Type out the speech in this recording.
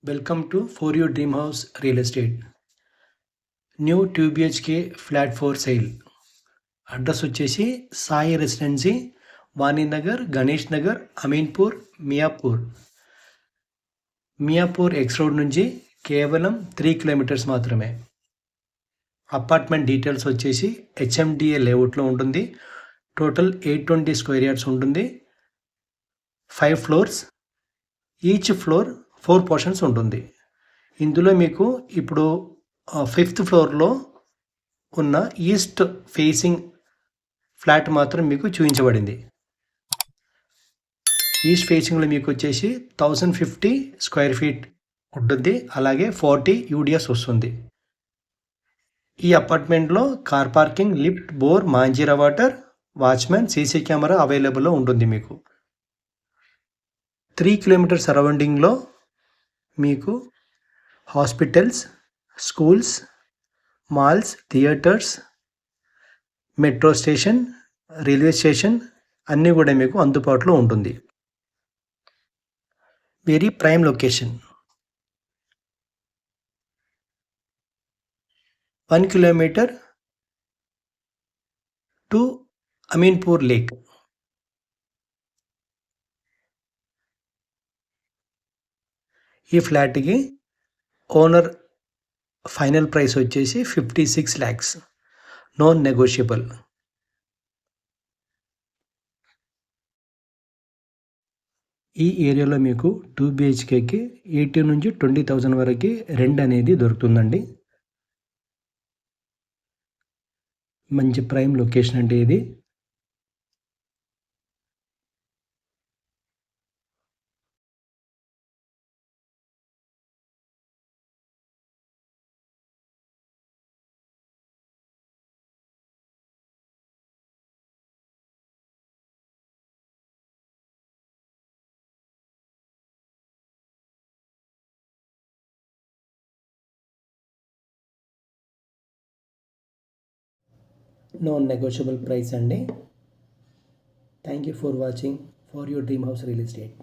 Welcome to for you dream house real estate. New 2 BHK flat for sale. Address వచ్చేసి Sai residency, Vaninagar, Ganesh Nagar, Ameenpur, Miyapur. Miyapur X road నుంచి కేవలం 3 kilometres మాత్రమే. Apartment details వచ్చేసి HMDA లేఅవుట్లో ఉంటుంది. టోటల్ 820 స్క్వేర్ యార్డ్స్ ఉంటుంది. 5 ఫ్లోర్స్, ఈచ్ ఫ్లోర్ 4 పోర్షన్స్ ఉంటుంది. ఇందులో మీకు ఇప్పుడు 5th ఫ్లోర్లో ఉన్న ఈస్ట్ ఫేసింగ్ ఫ్లాట్ మాత్రం మీకు చూపించబడింది. ఈస్ట్ ఫేసింగ్లో మీకు వచ్చేసి 1050 స్క్వేర్ ఫీట్ ఉంటుంది. అలాగే 40 UDS వస్తుంది. ఈ అపార్ట్మెంట్లో car parking, lift, bore, Manjira water, watchman, CC camera అవైలబుల్లో ఉంటుంది. మీకు 3 కిలోమీటర్ సరౌండింగ్లో మీకు hospitals, schools, malls, theatres, metro station, railway station అన్నీ కూడా మీకు అందుబాటులో ఉంటుంది. Very prime location. 1 kilometre to Ameenpur lake. ఈ ఫ్లాట్కి ఓనర్ ఫైనల్ ప్రైస్ వచ్చేసి 56 lakhs, నాన్ నెగోషియబుల్. ఈ ఏరియాలో మీకు 2 BHKకి 18 నుంచి 20,000 వరకు రెంట్ అనేది దొరుకుతుందండి. మంచి ప్రైమ్ లొకేషన్ అంటే ఇది. నాన్ నెగోషియబుల్ ప్రైస్ అండి. Thank you for watching for your dream house real estate.